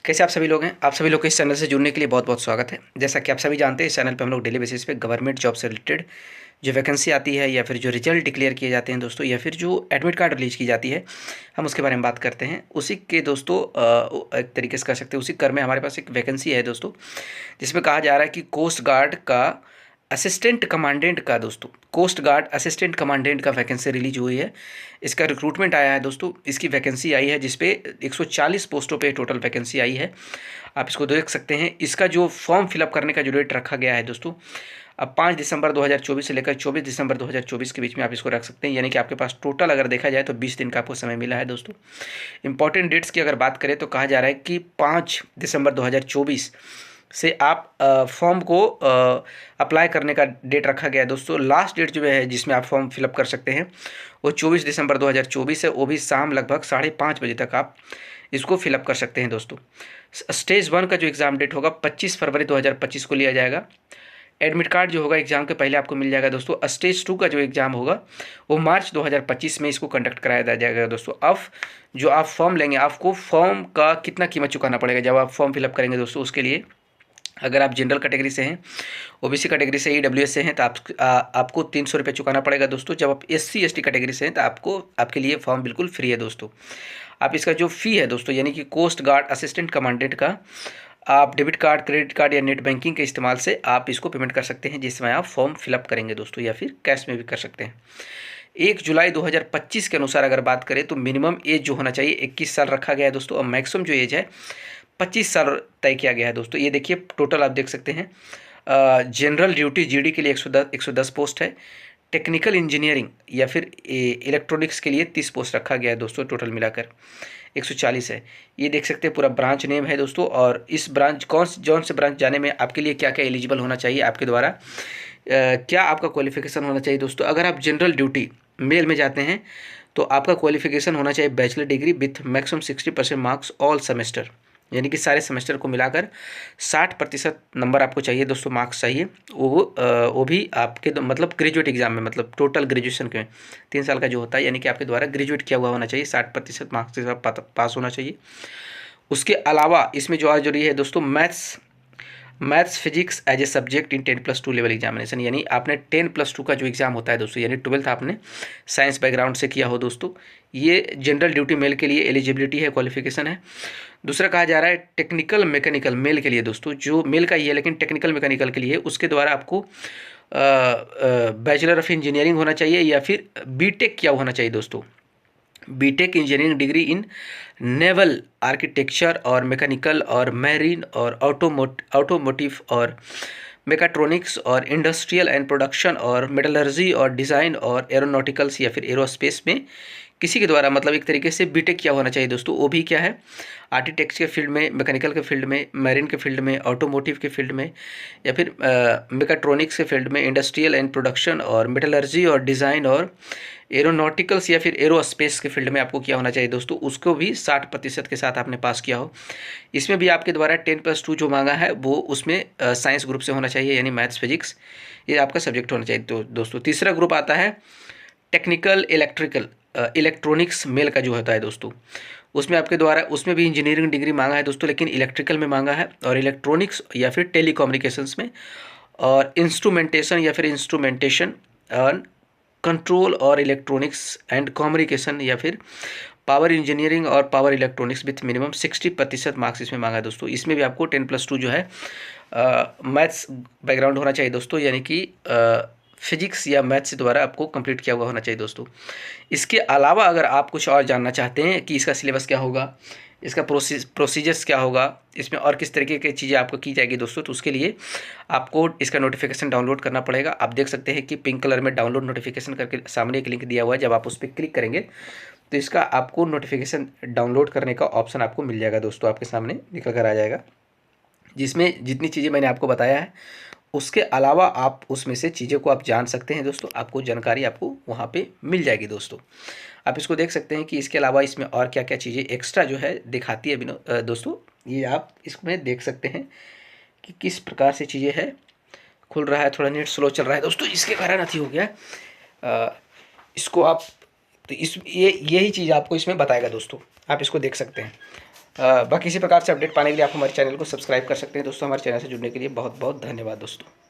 कैसे आप सभी लोग हैं। आप सभी लोग को इस चैनल से जुड़ने के लिए बहुत बहुत स्वागत है। जैसा कि आप सभी जानते हैं, इस चैनल पे हम लोग डेली बेसिस पे गवर्नमेंट जॉब से रिलेटेड जो वैकेंसी आती है या फिर जो रिजल्ट डिक्लेयर किए जाते हैं दोस्तों, या फिर जो एडमिट कार्ड रिलीज की जाती है, हम उसके बारे में बात करते हैं। उसी के दोस्तों एक तरीके से कह सकते हैं, उसी क्रम में हमारे पास एक वैकेंसी है दोस्तों, जिसमें कहा जा रहा है कि कोस्ट गार्ड का असिस्टेंट कमांडेंट का दोस्तों, कोस्ट गार्ड असिस्टेंट कमांडेंट का वैकेंसी रिलीज हुई है। इसका रिक्रूटमेंट आया है दोस्तों। इसकी वैकेंसी आई है जिसपे 140 पोस्टों पे टोटल वैकेंसी आई है। आप इसको देख सकते हैं। इसका जो फॉर्म फिलअप करने का जो डेट रखा गया है दोस्तों, अब 5 दिसंबर 2024 से लेकर 24 दिसंबर 2024 के बीच में आप इसको रख सकते हैं। यानी कि आपके पास टोटल अगर देखा जाए तो 20 दिन का आपको समय मिला है दोस्तों। इंपॉर्टेंट डेट्स की अगर बात करें तो कहा जा रहा है कि 5 दिसंबर 2024 से आप फॉर्म को अप्लाई करने का डेट रखा गया है दोस्तों। लास्ट डेट जो है जिसमें आप फॉर्म फिलअप कर सकते हैं वो 24 दिसंबर 2024 है। वो भी शाम लगभग 5:30 बजे तक आप इसको फिलअप कर सकते हैं दोस्तों। स्टेज 1 का जो एग्ज़ाम डेट होगा 25 फरवरी 2025 को लिया जाएगा। एडमिट कार्ड जो होगा एग्ज़ाम के पहले आपको मिल जाएगा दोस्तों। स्टेज 2 का जो एग्ज़ाम होगा वो मार्च 2025 में इसको कंडक्ट कराया जाएगा दोस्तों। अब जो आप फॉर्म लेंगे, आपको फॉर्म का कितना कीमत चुकाना पड़ेगा जब आप फॉर्म फिलअप करेंगे दोस्तों, उसके लिए अगर आप जनरल कैटेगरी से हैं, ओबीसी कैटेगरी से, ईडब्ल्यूएस से हैं तो आपको 300 रुपये चुकाना पड़ेगा दोस्तों। जब आप एससी एसटी कैटेगरी से हैं तो आपके लिए फॉर्म बिल्कुल फ्री है दोस्तों। आप इसका जो फ़ी है दोस्तों, यानी कि कोस्ट गार्ड असिस्टेंट कमांडेंट का, आप डेबिट कार्ड, क्रेडिट कार्ड या नेट बैंकिंग के इस्तेमाल से आप इसको पेमेंट कर सकते हैं जिसमें आप फॉर्म फिलअप करेंगे दोस्तों, या फिर कैश में भी कर सकते हैं। 1 जुलाई 2025 के अनुसार अगर बात करें तो मिनिमम एज जो होना चाहिए 21 साल रखा गया है दोस्तों, और मैक्सिमम जो एज है 25 साल तय किया गया है दोस्तों। ये देखिए टोटल आप देख सकते हैं। जनरल ड्यूटी जीडी के लिए 110 पोस्ट है। टेक्निकल इंजीनियरिंग या फिर इलेक्ट्रॉनिक्स के लिए 30 पोस्ट रखा गया है दोस्तों। टोटल मिलाकर 140 है। ये देख सकते हैं पूरा ब्रांच नेम है दोस्तों। और इस ब्रांच जौन से ब्रांच जाने में आपके लिए क्या क्या एलिजिबल होना चाहिए, आपके द्वारा क्या आपका क्वालिफिकेशन होना चाहिए दोस्तों। अगर आप जनरल ड्यूटी मेल में जाते हैं तो आपका क्वालिफिकेशन होना चाहिए bachelor degree with maximum 60% marks all semester, यानी कि सारे सेमेस्टर को मिलाकर 60% नंबर आपको चाहिए दोस्तों, मार्क्स चाहिए। वो भी आपके मतलब ग्रेजुएट एग्जाम में, मतलब टोटल ग्रेजुएशन के 3 साल का जो होता है, यानी कि आपके द्वारा ग्रेजुएट किया हुआ होना चाहिए। 60% मार्क्स के साथ पास होना चाहिए। उसके अलावा इसमें जो आज जरूरी है दोस्तों, maths physics as a subject in 10+2 level examination, यानी आपने 10+2 का जो एग्ज़ाम होता है दोस्तों, यानी 12th आपने साइंस बैकग्राउंड से किया हो दोस्तों। ये जनरल ड्यूटी मेल के लिए एलिजिबिलिटी है, क्वालिफिकेशन है। दूसरा कहा जा रहा है टेक्निकल मैकेनिकल मेल के लिए दोस्तों, जो मेल का ही है लेकिन टेक्निकल मैकेनिकल के लिए, उसके द्वारा आपको बैचलर ऑफ इंजीनियरिंग होना चाहिए या फिर बीटेक किया होना चाहिए दोस्तों। B Tech engineering degree in naval architecture और मैकेनिकल और मैरीन और ऑटोमोटिव और मेकाट्रॉनिक्स और इंडस्ट्रियल एंड प्रोडक्शन और मेटलर्जी और डिज़ाइन और एरोनॉटिकल्स या फिर एरोस्पेस में किसी के द्वारा, मतलब एक तरीके से बीटेक किया होना चाहिए दोस्तों। वो भी क्या है, आर्किटेक्ट के फील्ड में, मैकेनिकल के फील्ड में, मैरीन के फील्ड में, ऑटोमोटिव के फील्ड में, या फिर मेकाट्रॉनिक्स के फील्ड में, इंडस्ट्रियल एंड प्रोडक्शन और मेटलर्जी और डिज़ाइन और एरोनॉटिकल्स या फिर एरोस्पेस के फील्ड में आपको क्या होना चाहिए दोस्तों, उसको भी 60% के साथ आपने पास किया हो। इसमें भी आपके द्वारा 10+2 जो मांगा है वो उसमें साइंस ग्रुप से होना चाहिए, यानी मैथ्स फिजिक्स ये आपका सब्जेक्ट होना चाहिए। तो दोस्तों तीसरा ग्रुप आता है टेक्निकल इलेक्ट्रॉनिक्स मेल का जो होता है दोस्तों, उसमें आपके द्वारा, उसमें भी इंजीनियरिंग डिग्री मांगा है दोस्तों, लेकिन इलेक्ट्रिकल में मांगा है, और इलेक्ट्रॉनिक्स या फिर टेलीकम्युनिकेशंस में, और इंस्ट्रूमेंटेशन या फिर इंस्ट्रूमेंटेशन और कंट्रोल और इलेक्ट्रॉनिक्स एंड कम्युनिकेशन या फिर पावर इंजीनियरिंग और power electronics with minimum 60% marks इसमें मांगा है दोस्तों। इसमें भी आपको 10+2 जो है मैथ्स बैकग्राउंड होना चाहिए दोस्तों, यानी कि फिजिक्स या मैथ्स द्वारा आपको कंप्लीट किया हुआ होना चाहिए दोस्तों। इसके अलावा अगर आप कुछ और जानना चाहते हैं कि इसका सिलेबस क्या होगा, इसका प्रोसीजर्स क्या होगा, इसमें और किस तरीके की चीज़ें आपको की जाएगी दोस्तों, तो उसके लिए आपको इसका नोटिफिकेशन डाउनलोड करना पड़ेगा। आप देख सकते हैं कि पिंक कलर में डाउनलोड नोटिफिकेशन करके सामने एक लिंक दिया हुआ है। जब आप उस पर क्लिक करेंगे तो इसका आपको नोटिफिकेशन डाउनलोड करने का ऑप्शन आपको मिल जाएगा दोस्तों, आपके सामने निकल कर आ जाएगा, जिसमें जितनी चीज़ें मैंने आपको बताया है उसके अलावा आप उसमें से चीज़ों को आप जान सकते हैं दोस्तों। आपको जानकारी आपको वहाँ पे मिल जाएगी दोस्तों। आप इसको देख सकते हैं कि इसके अलावा इसमें और क्या क्या चीज़ें एक्स्ट्रा जो है दिखाती है दोस्तों, ये आप इसमें देख सकते हैं कि किस प्रकार से चीज़ें है। खुल रहा है, थोड़ा नेट स्लो चल रहा है दोस्तों, इसके कारण अति हो गया। इसको आप तो यही चीज़ आपको इसमें बताएगा दोस्तों, आप इसको देख सकते हैं। बाकी इसी प्रकार से अपडेट पाने के लिए आप हमारे चैनल को सब्सक्राइब कर सकते हैं दोस्तों। हमारे चैनल से जुड़ने के लिए बहुत बहुत धन्यवाद दोस्तों।